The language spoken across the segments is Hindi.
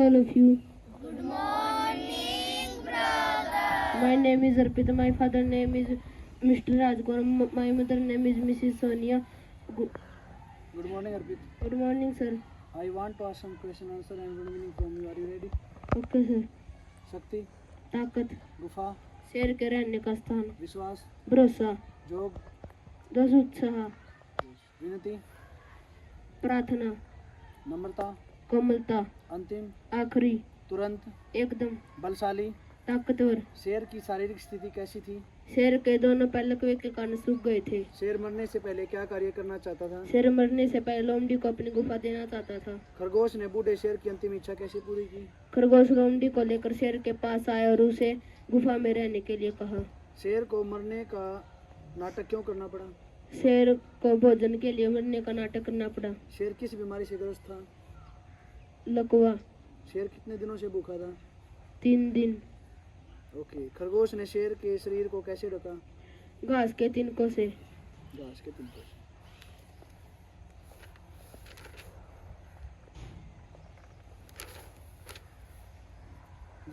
all of you. Good morning, brother. My name is Arpita. My father name is Mr. Rajkumar. My mother name is Mrs. Sonia. Good morning, Arpit. Good morning, sir. I want to ask some question, answer, and good meaning from you. Are you ready? Okay, sir. शक्ति, ताकत, गुफा, शेर के रहने का स्थान, विश्वास, भरोसा, जोग, दस उत्साह, विनती, प्रार्थना, नम्रता, कोमलता, अंतिम, आखिरी, तुरंत, एकदम, बलशाली। ताकतवर। शेर की शारीरिक स्थिति कैसी थी? शेर के दोनों पैलक के कान सूख गए थे। शेर मरने से पहले क्या कार्य करना चाहता था? शेर मरने से पहले लोमड़ी को अपनी गुफा देना चाहता था। खरगोश ने बूढ़े शेर की अंतिम इच्छा कैसे पूरी की? खरगोश लोमड़ी को लेकर शेर के पास आया और उसे गुफा में रहने के लिए कहा। शेर को मरने का नाटक क्यों करना पड़ा? शेर को भोजन के लिए मरने का नाटक करना पड़ा। शेर किस बीमारी से ग्रस्त था? लकवा। शेर कितने दिनों से भूखा था? 3 दिन। ओके। खरगोश ने शेर के शरीर को कैसे ढका? घास के तिनकों से। घास के तिनकों से।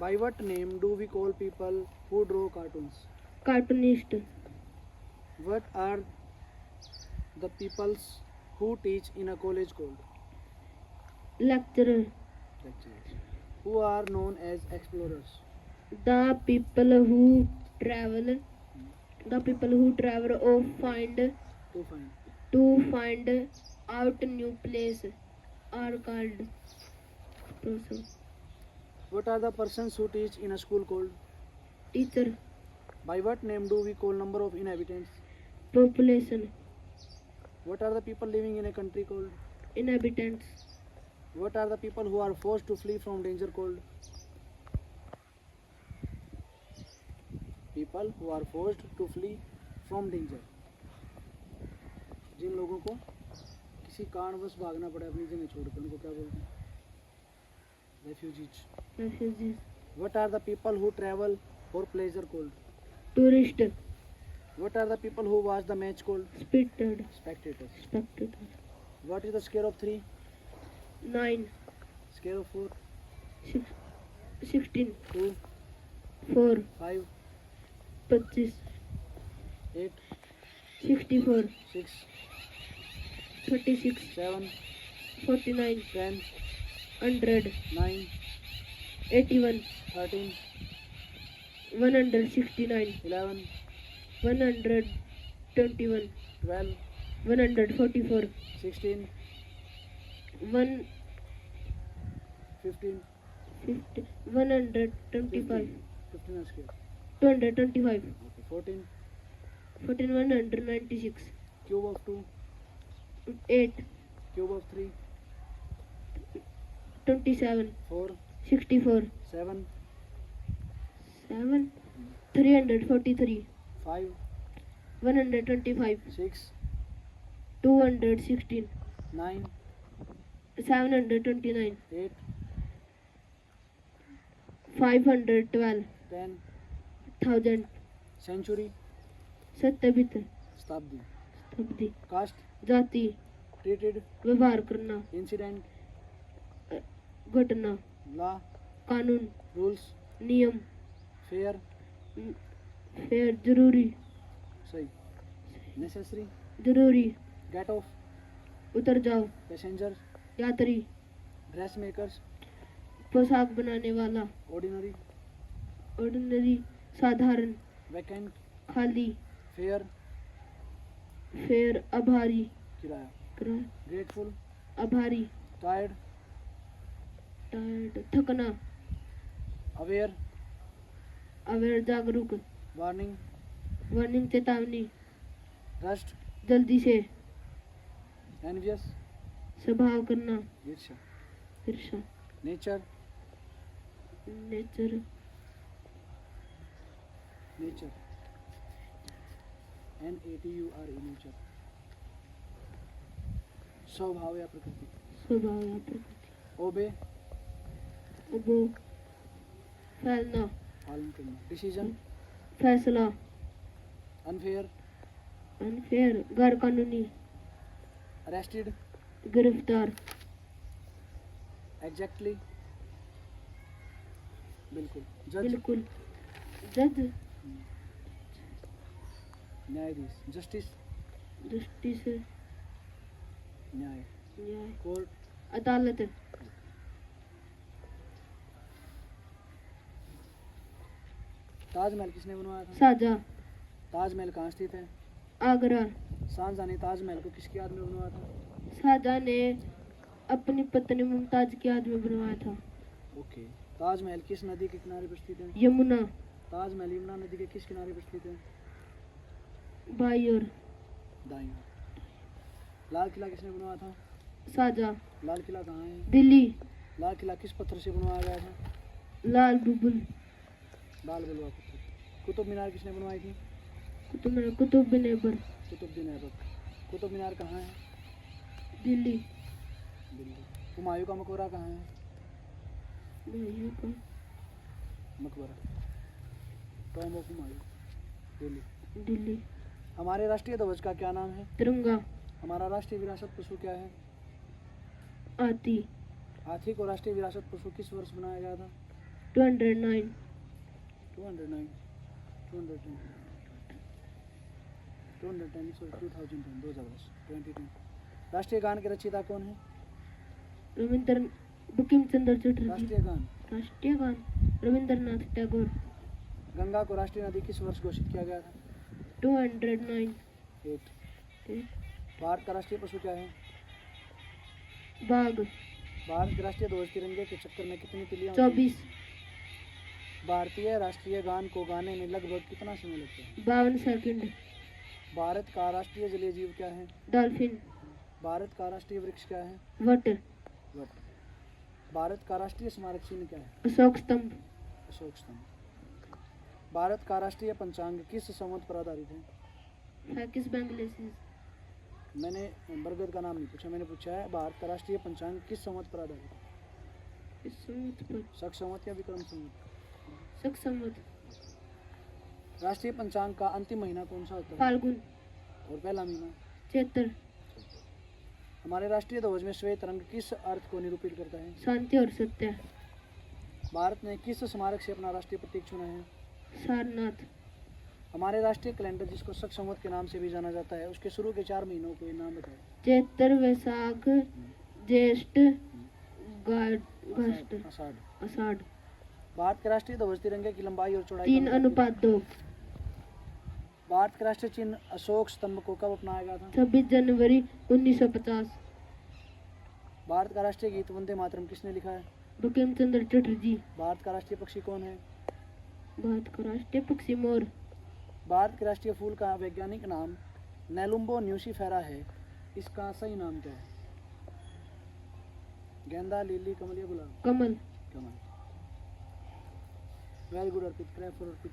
By what name do we call people who draw cartoons? Cartoonist. What are the peoples who teach in a college called? Lecturer. Lecturers. Who are known as explorers? The people who travel or To find out new place are called professor. What are the persons who teach in a school called? Teacher. By what name do we call number of inhabitants? Population. What are the people living in a country called? Inhabitants. What are the people who are forced to flee from danger called? People who are forced to flee from danger. जिन लोगों को किसी कारणवश भागना पड़े अपनी जगह छोड़कर, उनको क्या बोलते हैं? Refugees. Refugees. What are the people who travel for pleasure called? Tourist. What are the people who watch the match called? Spectator. Spectators. What is the square of 3? 9. Square of 4? 16. 2? 4. 5? 25. 8? 64. 6? 36. 7? 49. 10? 100. 9? 81. 13? 169. 11? 121. 12? 144. 16? 150. 15? 125. 15 is square. 225. Okay. 14? 196. Cube of 2? 8. Cube of 3? 27. 4? 64. 7? 7. 343. 5? 125. 6? 216. 9? 729. 8? 512. 10? 1000. Century? सत्तबित. Stabdi? शताब्दी. Caste? जाति. Treated? व्यवहार करना. Incident? घटना. Law? कानून. Rules? नियम. Fair? फेयर. जरूरी. सही. Necessary? जरूरी. Get off? उतर जाओ. Passenger? यात्री. Dressmakers? पोशाक बनाने वाला. Ordinary? ऑर्डिनरी. साधारण. Vacant? खाली. Fair? फेयर. आभारी. किराया? किराया. Grateful? आभारी. Tired? टायर्ड. थकना. Aware? अवेयर. जागरूक. Warning? वार्निंग. चेतावनी. Rust? जल्दी से. Envious? स्वभाव करना. ईर्ष्या? ईर्ष्या. Nature? Nature. Nature? Nature? Nature? स्वभाव या प्रकृति? स्वभाव या प्रकृति. Obey? वो. फैलना. पालन करना. Decision? फैसला. Unfair? अनफेयर. गैर कानूनी. Arrested? गिरफ्तार. Exactly? बिल्कुल। जज, बिल्कुल। जज, न्यायाधीश। जस्टिस, जस्टिस, न्याय। न्याय, कोर्ट, अदालत, ताजमहल किसने बनवाया था? साजा, ताजमहल कहाँ स्थित है? आगरा। शाहजहां ने ताजमहल को किसकी याद में बनवाया था? शाहजहां ने अपनी पत्नी मुमताज की याद में बनवाया था। ओके। ताजमहल किस नदी के किनारे पर स्थित है? यमुना, ताजमहल यमुना नदी के किस किनारे पर स्थित है? बाई और, दाईं ओर। लाल किला किसने बनवाया था? शाहजहां। लाल किला कहाँ है? दिल्ली, लाल किला किस पत्थर से बनवाया गया था? लाल बुबुल, लाल बलुआ पत्थर। कुतुब मीनार किसने बनवाई थी? कुतुब बिन ऐबक, कुतुबुद्दीन ऐबक। कुतुब मीनार कहाँ है? दिल्ली। दिल्ली। हुमायूं का मकबरा कहाँ है? हुमायूं का मकबरा, टॉम ऑफ हुमायूं, दिल्ली। दिल्ली। हमारे राष्ट्रीय ध्वज का क्या नाम है? तिरंगा, हमारा राष्ट्रीय विरासत पशु क्या है? हाथी। हाथी को राष्ट्रीय विरासत पशु किस वर्ष बनाया गया था? 209, 209, 210, 210, सॉरी 2010, 2010। राष्ट्रीय गान के रचयिता कौन है? रविंद्र बंकिम चंद्र चटर्जी। राष्ट्रीय गान। राष्ट्रीय गान रविंद्रनाथ टैगोर। गंगा को राष्ट्रीय नदी किस वर्ष घोषित किया गया था? 209, 8। भारत का राष्ट्रीय पशु क्या है? बाघ। भारत के राष्ट्रीय ध्वज तिरंगे के चक्कर में कितनी तिलियां होती हैं? 24, भारतीय राष्ट्रीय गान को गाने में लगभग कितना समय लगता है? 52 सेकंड। भारत का राष्ट्रीय जलीय जीव क्या है? डॉल्फिन। भारत का राष्ट्रीय वृक्ष क्या है? वट। वट। भारत का राष्ट्रीय स्मारक चिन्ह क्या है? अशोक स्तंभ। अशोक स्तंभ। भारत का राष्ट्रीय पंचांग किस संवत पर आधारित है? फैकिस बेंगलेसिस। मैंने बरगद का नाम नहीं पूछा, मैंने पूछा है भारत का राष्ट्रीय पंचांग किस संवत पर आधारित है? इस संवत पर शक संवत या विक्रम संवत? शक संवत। राष्ट्रीय पंचांग का अंतिम महीना कौन सा होता है? फाल्गुन। और पहला महीना? चैत्र। हमारे राष्ट्रीय ध्वज में श्वेत रंग किस अर्थ को निरूपित करता है? शांति और सत्य। भारत ने किस स्मारक से अपना राष्ट्रीय प्रतीक चुना है? सारनाथ। हमारे राष्ट्रीय कैलेंडर जिसको शक संवत के नाम से भी जाना जाता है उसके शुरू के 4 महीनों के नाम बताओ। चैत्र, वैशाख, ज्येष्ठ, अगस्त, आषाढ़। आषाढ़। भारत के राष्ट्रीय ध्वज तिरंगे की लंबाई और चौड़ाई 3:2। भारत के राष्ट्रीय चिन्ह अशोक स्तंभ को कब अपनाया गया था? 26 जनवरी 1950। भारत का राष्ट्रीय गीत वंदे मातरम किसने लिखा है? बंकिम चंद्र चटर्जी। भारत का राष्ट्रीय पक्षी कौन है? भारत का राष्ट्रीय पक्षी मोर। भारत के राष्ट्रीय फूल का वैज्ञानिक नाम नेलुम्बो न्यूसीफेरा है, इसका सही नाम क्या है? गेंदा, लिली, कमल या गुलाब? कमल। कमल। Very good Arpit, clap for Arpit.